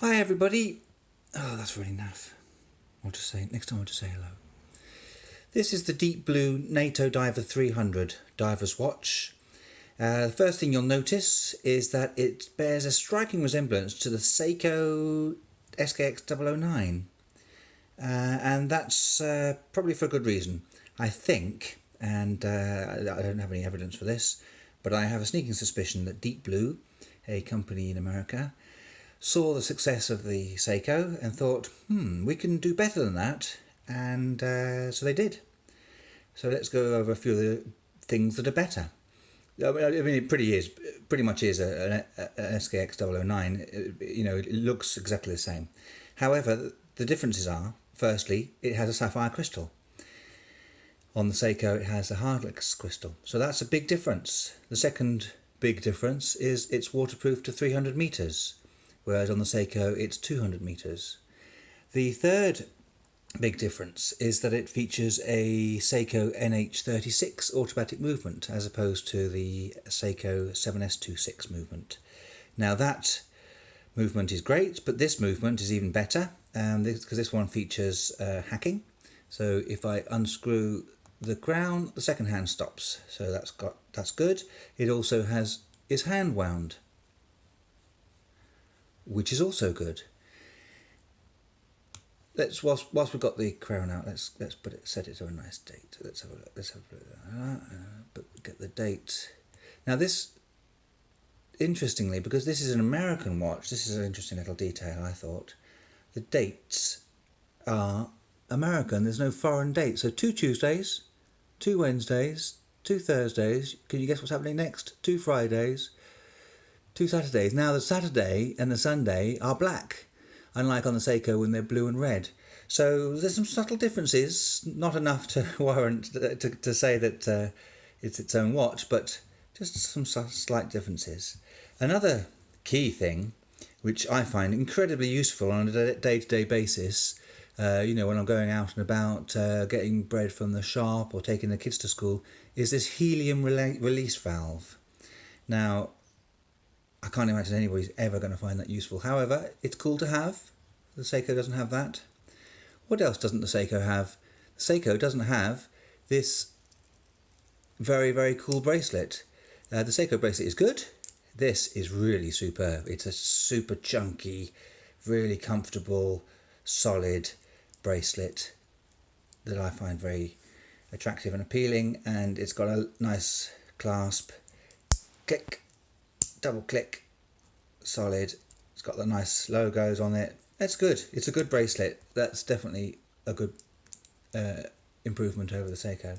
Hi everybody. Oh, that's really naff. Next time I'll just say hello. This is the Deep Blue Nato Diver 300 diver's watch. The first thing you'll notice is that it bears a striking resemblance to the Seiko SKX009. And that's probably for a good reason. I think, and I don't have any evidence for this, but I have a sneaking suspicion that Deep Blue, a company in America, saw the success of the Seiko and thought, we can do better than that, and so they did. So let's go over a few of the things that are better. I mean, it pretty much is an SKX009. It looks exactly the same. However, the differences are, firstly, it has a sapphire crystal. On the Seiko, it has a hardlex crystal. So that's a big difference. The second big difference is it's waterproof to 300 meters. Whereas on the Seiko it's 200 meters. The third big difference is that it features a Seiko NH36 automatic movement as opposed to the Seiko 7S26 movement. Now that movement is great, but this movement is even better because this one features hacking. So if I unscrew the crown, the second hand stops. So that's good. It also is hand wound, which is also good. Whilst we've got the crown out, let's set it to a nice date. Let's have a look. But get the date. Now this, interestingly, because this is an American watch, this is an interesting little detail. I thought the dates are American. There's no foreign date. So 2 Tuesdays, 2 Wednesdays, 2 Thursdays. Can you guess what's happening next? 2 Fridays. 2 Saturdays. Now the Saturday and the Sunday are black, unlike on the Seiko when they're blue and red. So there's some subtle differences, not enough to warrant to say that it's its own watch, but just some slight differences. Another key thing, which I find incredibly useful on a day-to-day basis, when I'm going out and about, getting bread from the shop or taking the kids to school, is this helium release valve. Now, I can't imagine anybody's ever going to find that useful. However, it's cool to have. The Seiko doesn't have that. What else doesn't the Seiko have? The Seiko doesn't have this very, very cool bracelet. The Seiko bracelet is good. This is really superb. It's a super chunky, really comfortable, solid bracelet that I find very attractive and appealing, and it's got a nice clasp. Click. Double click, solid. It's got the nice logos on it. It's good. It's a good bracelet. That's definitely a good improvement over the Seiko.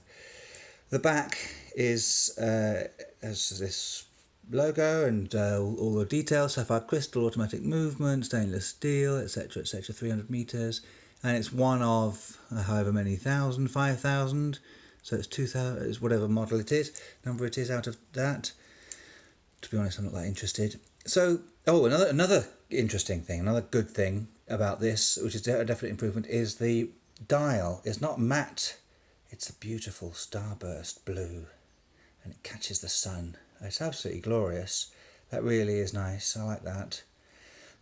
The back has this logo and all the details: sapphire crystal, automatic movement, stainless steel, etc., etc. 300 meters, and it's one of however many thousand, 5,000. So it's 2,000. It's whatever model it is, number it is out of that. To be honest, I'm not that interested. So, another interesting thing, another good thing about this, which is a definite improvement, is the dial. It's not matte, it's a beautiful starburst blue, and it catches the sun. It's absolutely glorious. That really is nice. I like that.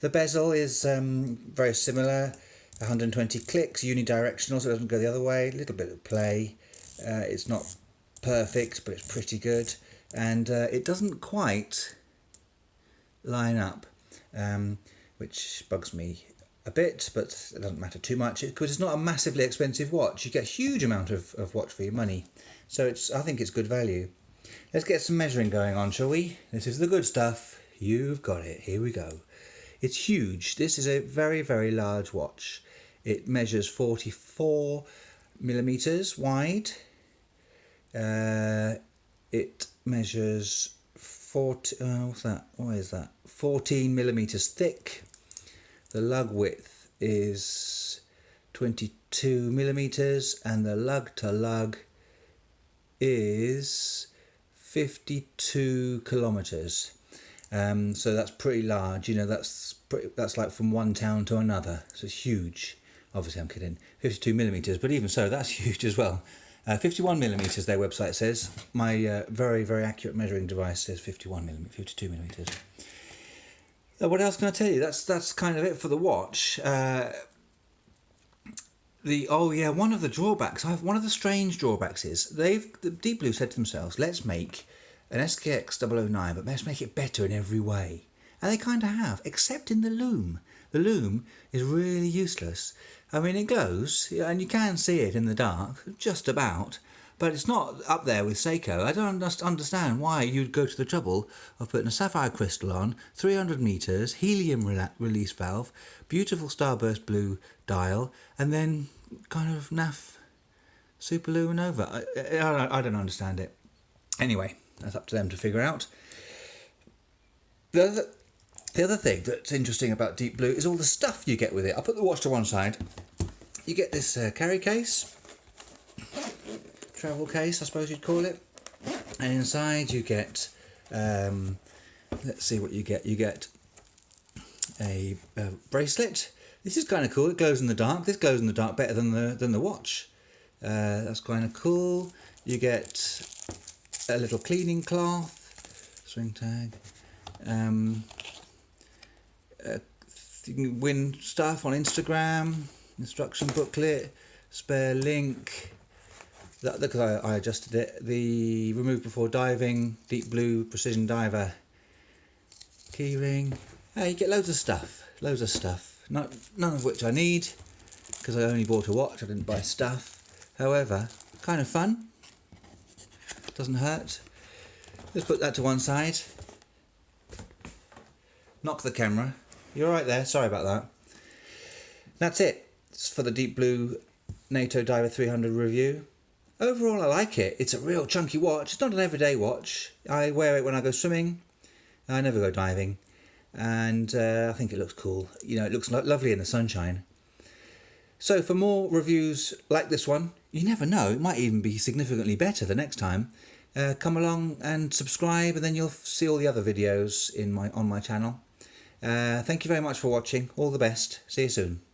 The bezel is very similar, 120 clicks, unidirectional, so it doesn't go the other way. A little bit of play. It's not perfect, but it's pretty good. And it doesn't quite line up, which bugs me a bit, but it doesn't matter too much because it's not a massively expensive watch. You get a huge amount of watch for your money, so I think it's good value. Let's get some measuring going on, shall we? This is the good stuff. You've got it. Here we go. It's huge. This is a very, very large watch. It measures 44 millimeters wide. It measures 14 millimeters thick. The lug width is 22 millimeters, and the lug to lug is 52 kilometers. So that's pretty large. That's like from one town to another. So it's huge. Obviously, I'm kidding. 52 millimeters, but even so, that's huge as well. 51 millimeters, their website says. My very, very accurate measuring device says 52 millimeters. What else can I tell you? That's kind of it for the watch. One of the drawbacks, one of the strange drawbacks is the Deep Blue said to themselves, let's make an SKX009, but let's make it better in every way. And they kind of have, except in the loom. The loom is really useless. I mean, it glows, and you can see it in the dark, just about, but it's not up there with Seiko. I don't understand why you'd go to the trouble of putting a sapphire crystal on, 300 metres, helium release valve, beautiful starburst blue dial, and then kind of naff superluminova. I don't understand it. Anyway, that's up to them to figure out. The other thing that's interesting about Deep Blue is all the stuff you get with it. I'll put the watch to one side. You get this carry case, travel case I suppose you'd call it, and inside you get, let's see what you get. You get a bracelet. This is kind of cool. It glows in the dark. This glows in the dark better than the watch. That's kind of cool. You get a little cleaning cloth, swing tag. You can win stuff on Instagram, instruction booklet, spare link. Because I adjusted it. The remove before diving, Deep Blue precision diver keyring. You get loads of stuff. None of which I need because I only bought a watch. I didn't buy stuff. However, kind of fun. Doesn't hurt. Let's put that to one side. Knock the camera. You're right there. Sorry about that. That's it. It's for the Deep Blue Nato Diver 300 review. Overall, I like it. It's a real chunky watch. It's not an everyday watch. I wear it when I go swimming. I never go diving. And I think it looks cool. You know, it looks lovely in the sunshine. So for more reviews like this one, you never know, it might even be significantly better the next time. Come along and subscribe, and then you'll see all the other videos on my channel. Thank you very much for watching. All the best. See you soon.